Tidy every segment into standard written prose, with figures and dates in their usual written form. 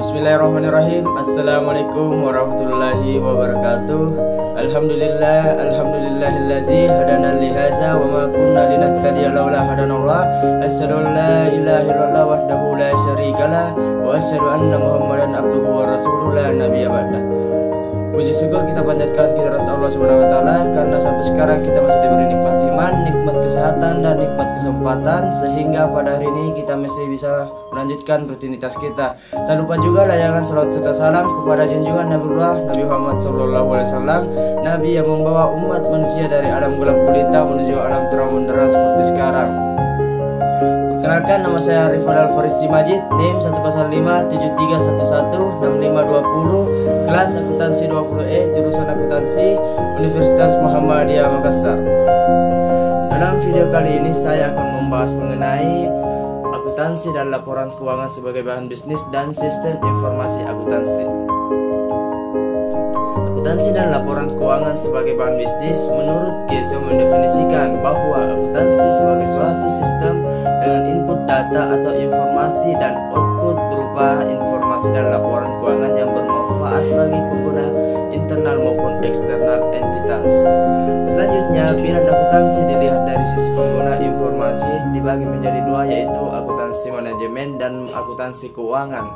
Bismillahirrahmanirrahim. Assalamualaikum warahmatullahi wabarakatuh. Alhamdulillahillazi hadana lihaza wa ma kunna linahtadiya laula hadanallah. Asyhadu an la ilaha illallah wahdahu la syarikalah wa asyhadu anna Muhammadan abduhu wa rasuluhu la nabiyya ba'dah. Puji syukur kita panjatkan kehadirat Allah Subhanahu wa taala karena sampai sekarang kita masih diberi nikmat iman, nikmat kesehatan dan nikmat kesempatan sehingga pada hari ini kita masih bisa melanjutkan rutinitas kita. Tak lupa juga layangan salawat serta salam kepada junjungan Nabiullah Nabi Muhammad SAW, Nabi yang membawa umat manusia dari alam gelap gulita menuju alam terang benderang seperti sekarang. Perkenalkan, nama saya Rifan Al-Farizji Majid, NIM 10573116520, kelas akuntansi 20E, jurusan akuntansi, Universitas Muhammadiyah Makassar. Dalam video kali ini saya akan membahas mengenai akuntansi dan laporan keuangan sebagai bahan bisnis dan sistem informasi akuntansi. Akuntansi dan laporan keuangan sebagai bahan bisnis menurut GSO mendefinisikan bahwa akuntansi sebagai suatu sistem dengan input data atau informasi dan output berupa informasi dan laporan keuangan yang bermanfaat bagi pengguna internal maupun eksternal entitas. Selanjutnya, bidang akuntansi dilihat dari sisi pengguna informasi dibagi menjadi dua, yaitu akuntansi manajemen dan akuntansi keuangan.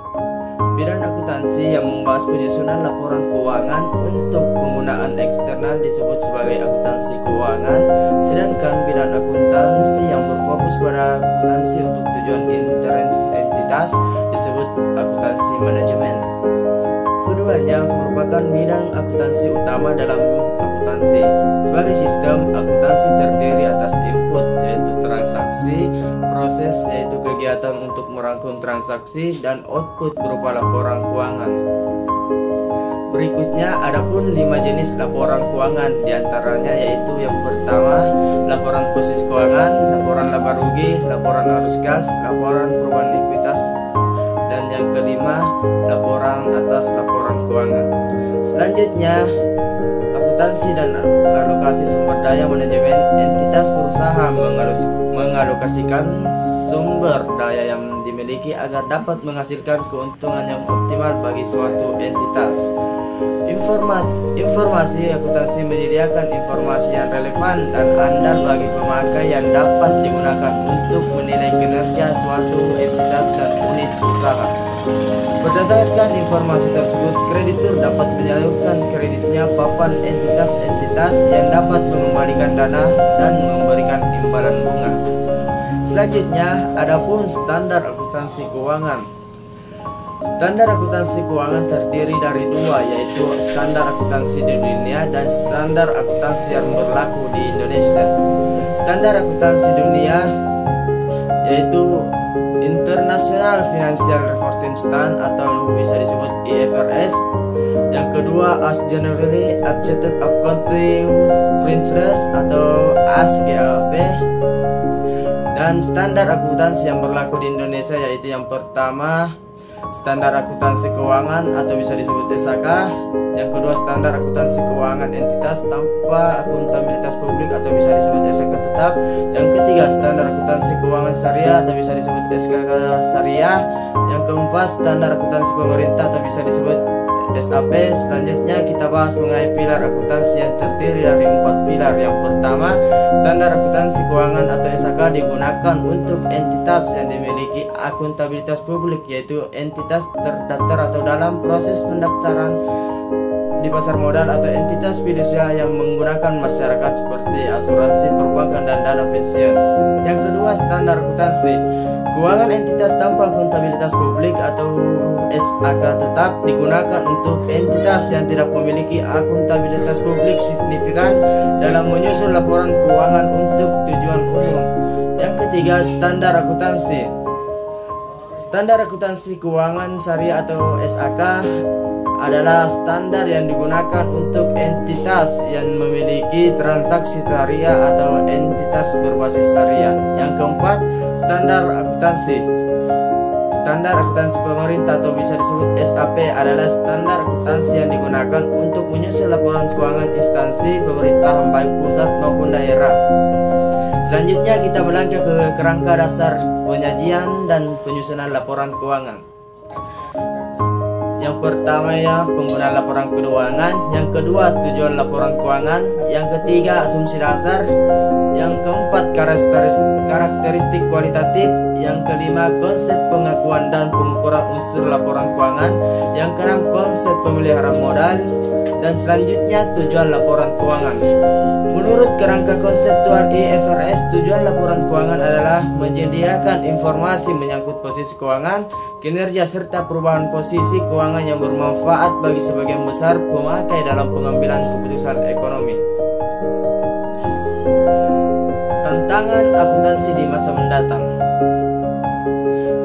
Bidang akuntansi yang membahas penyusunan laporan keuangan untuk penggunaan eksternal disebut sebagai akuntansi keuangan, sedangkan bidang akuntansi yang berfokus pada akuntansi untuk tujuan intern entitas disebut akuntansi manajemen. Keduanya merupakan bidang akuntansi utama dalam akuntansi. Sebagai sistem, akuntansi terdiri atas input yaitu transaksi, proses yaitu kegiatan untuk merangkum transaksi, dan output berupa laporan keuangan. Berikutnya adapun 5 jenis laporan keuangan, diantaranya yaitu yang pertama laporan posisi keuangan, laporan laba rugi, laporan arus kas, laporan perubahan ekuitas, dan yang kelima laporan atas laporan keuangan. Selanjutnya akuntansi dan alokasi sumber daya manajemen. Entitas berusaha mengalokasikan sumber daya yang dimiliki agar dapat menghasilkan keuntungan yang optimal bagi suatu entitas. Informasi akuntansi menyediakan informasi yang relevan dan andal bagi pemakai yang dapat digunakan untuk menilai kinerja suatu entitas dan unit usaha. Berdasarkan informasi tersebut, kreditur dapat menyalurkan kreditnya papan entitas-entitas yang dapat mengembalikan dana dan memberikan imbalan bunga. Selanjutnya, adapun standar akuntansi keuangan. Standar akuntansi keuangan terdiri dari dua, yaitu standar akuntansi di dunia dan standar akuntansi yang berlaku di Indonesia. Standar akuntansi dunia yaitu International Financial Reporting Standard atau bisa disebut IFRS. Yang kedua, as Generally Accepted Accounting Principles atau ASGAP. Dan standar akuntansi yang berlaku di Indonesia yaitu yang pertama standar akuntansi keuangan atau bisa disebut SAK. Yang kedua, standar akuntansi keuangan entitas tanpa akuntabilitas publik atau bisa disebut SAK tetap. Yang ketiga, standar akuntansi keuangan syariah atau bisa disebut SKK syariah. Yang keempat, standar akuntansi pemerintah atau bisa disebut SAP. Selanjutnya kita bahas mengenai pilar akuntansi yang terdiri dari 4 pilar. Yang pertama, standar akuntansi keuangan atau SAK digunakan untuk entitas yang dimiliki akuntabilitas publik, yaitu entitas terdaftar atau dalam proses pendaftaran di pasar modal atau entitas fidusia yang menggunakan masyarakat seperti asuransi, perbankan, dan dana pensiun. Yang kedua, standar akuntansi keuangan entitas tanpa akuntabilitas publik atau SAK tetap digunakan untuk entitas yang tidak memiliki akuntabilitas publik signifikan dalam menyusun laporan keuangan untuk tujuan umum. Yang ketiga, standar akuntansi. Standar akuntansi keuangan syariah atau SAK adalah standar yang digunakan untuk entitas yang memiliki transaksi syariah atau entitas berbasis syariah. Yang keempat, standar akuntansi. Standar akuntansi pemerintah atau bisa disebut SAP adalah standar akuntansi yang digunakan untuk menyusun laporan keuangan instansi pemerintahan baik pusat maupun daerah. Selanjutnya kita melangkah ke kerangka dasar penyajian dan penyusunan laporan keuangan. Yang pertama ya penggunaan laporan keuangan, yang kedua tujuan laporan keuangan, yang ketiga asumsi dasar, yang keempat karakteristik kualitatif, yang kelima konsep pengakuan dan pengukuran unsur laporan keuangan, yang keenam konsep pemeliharaan modal, dan selanjutnya tujuan laporan keuangan. Menurut kerangka konseptual IFRS, tujuan laporan keuangan adalah menyediakan informasi menyangkut posisi keuangan, kinerja serta perubahan posisi keuangan yang bermanfaat bagi sebagian besar pemakai dalam pengambilan keputusan ekonomi. Tantangan akuntansi di masa mendatang.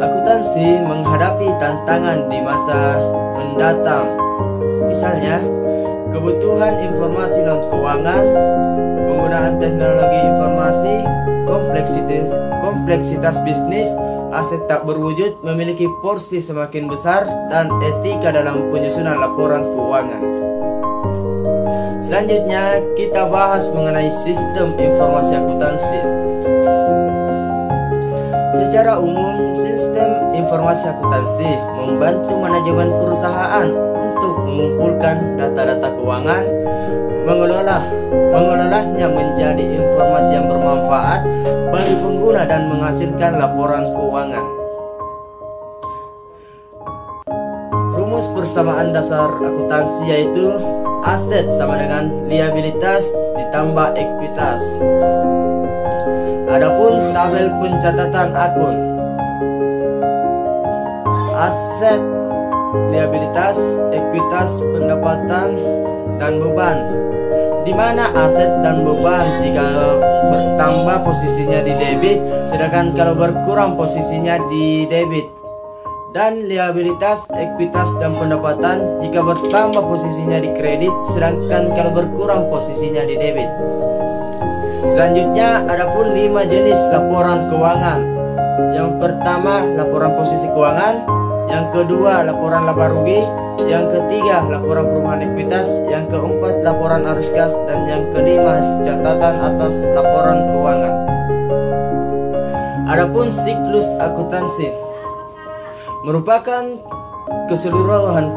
Akuntansi menghadapi tantangan di masa mendatang. Misalnya, kebutuhan informasi non-keuangan, penggunaan teknologi informasi, kompleksitas bisnis, aset tak berwujud memiliki porsi semakin besar, dan etika dalam penyusunan laporan keuangan. Selanjutnya kita bahas mengenai sistem informasi akuntansi. Secara umum, sistem informasi akuntansi membantu manajemen perusahaan untuk mengumpulkan data-data keuangan, mengelolanya menjadi informasi yang bermanfaat bagi pengguna dan menghasilkan laporan keuangan. Rumus persamaan dasar akuntansi yaitu aset sama dengan liabilitas ditambah ekuitas. Adapun tabel pencatatan akun, aset, liabilitas, ekuitas, pendapatan, dan beban, di mana aset dan beban jika bertambah posisinya di debit, sedangkan kalau berkurang posisinya di debit. Dan liabilitas, ekuitas, dan pendapatan jika bertambah posisinya di kredit, sedangkan kalau berkurang posisinya di debit. Selanjutnya adapun 5 jenis laporan keuangan. Yang pertama laporan posisi keuangan, yang kedua laporan laba rugi, yang ketiga laporan perubahan ekuitas, yang keempat laporan arus kas, dan yang kelima catatan atas laporan keuangan. Adapun siklus akuntansi merupakan keseluruhan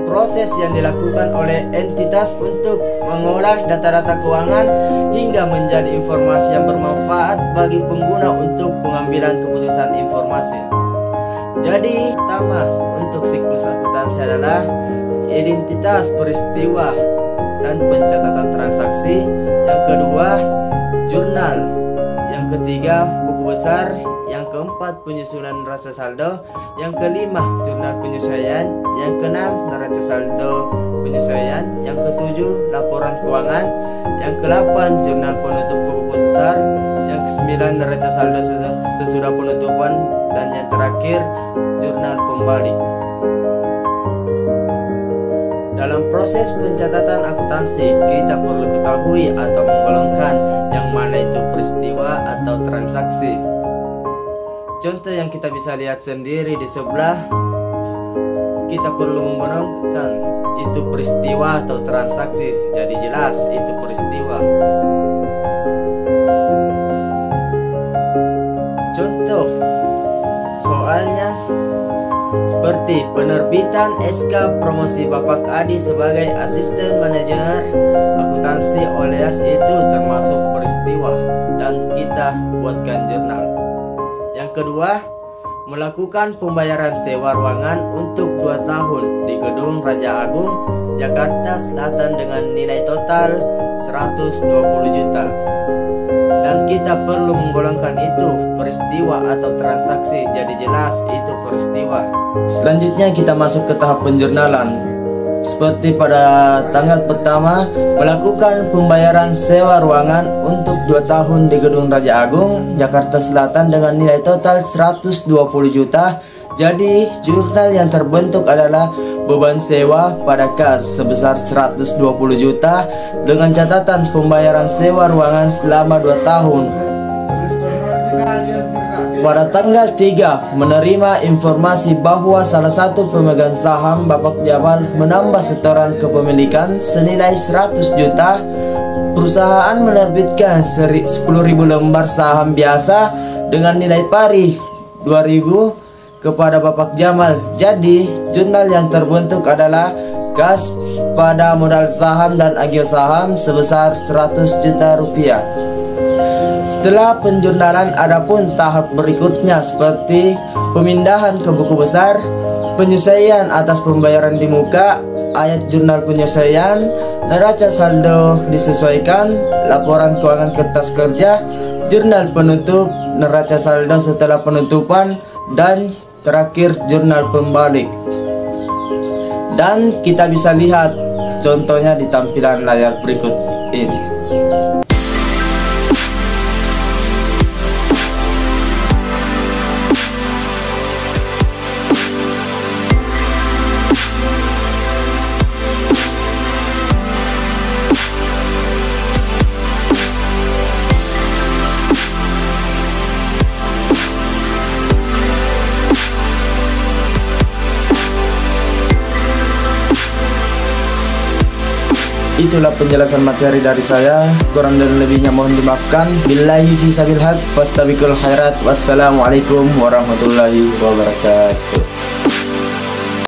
proses yang dilakukan oleh entitas untuk mengolah data-data keuangan hingga menjadi informasi yang bermanfaat bagi pengguna untuk pengambilan keputusan informasi. Jadi, pertama untuk siklus akuntansi adalah identitas peristiwa dan pencatatan transaksi, yang kedua jurnal, yang ketiga buku besar, yang keempat penyusunan neraca saldo, yang kelima jurnal penyesuaian, yang keenam neraca saldo penyesuaian, yang ketujuh laporan keuangan, yang kedelapan jurnal penutup ke buku besar, yang kesembilan neraca saldo sesudah penutupan, dan yang terakhir jurnal pembalik. Dalam proses pencatatan akuntansi, kita perlu ketahui atau menggolongkan yang mana itu peristiwa atau transaksi. Contoh yang kita bisa lihat sendiri di sebelah, kita perlu menggolongkan itu peristiwa atau transaksi, jadi jelas itu peristiwa. Contoh soalnya seperti penerbitan SK promosi Bapak Adi sebagai asisten manajer akuntansi alias itu termasuk peristiwa dan kita buatkan jurnal. Yang kedua, melakukan pembayaran sewa ruangan untuk 2 tahun di Gedung Raja Agung, Jakarta Selatan dengan nilai total 120 juta. Dan kita perlu menggolongkan itu peristiwa atau transaksi, jadi jelas itu peristiwa. Selanjutnya kita masuk ke tahap penjurnalan. Seperti pada tanggal pertama, melakukan pembayaran sewa ruangan untuk 2 tahun di Gedung Raja Agung, Jakarta Selatan dengan nilai total 120 juta. Jadi jurnal yang terbentuk adalah beban sewa pada kas sebesar 120 juta dengan catatan pembayaran sewa ruangan selama 2 tahun. Pada tanggal 3 menerima informasi bahwa salah satu pemegang saham Bapak Jamal menambah setoran kepemilikan senilai 100 juta. Perusahaan menerbitkan 10.000 lembar saham biasa dengan nilai pari 2.000 kepada Bapak Jamal. Jadi jurnal yang terbentuk adalah gas pada modal saham dan agio saham sebesar 100 juta rupiah. Setelah penjurnalan adapun tahap berikutnya seperti pemindahan ke buku besar, penyesuaian atas pembayaran di muka, ayat jurnal penyesuaian, neraca saldo disesuaikan, laporan keuangan kertas kerja, jurnal penutup, neraca saldo setelah penutupan, dan terakhir jurnal pembalik. Dan kita bisa lihat contohnya di tampilan layar berikut ini. Itulah penjelasan materi dari saya, kurang dan lebihnya mohon dimaafkan. Billahi fi sabil haq fastabiqul khairat. Wassalamualaikum warahmatullahi wabarakatuh.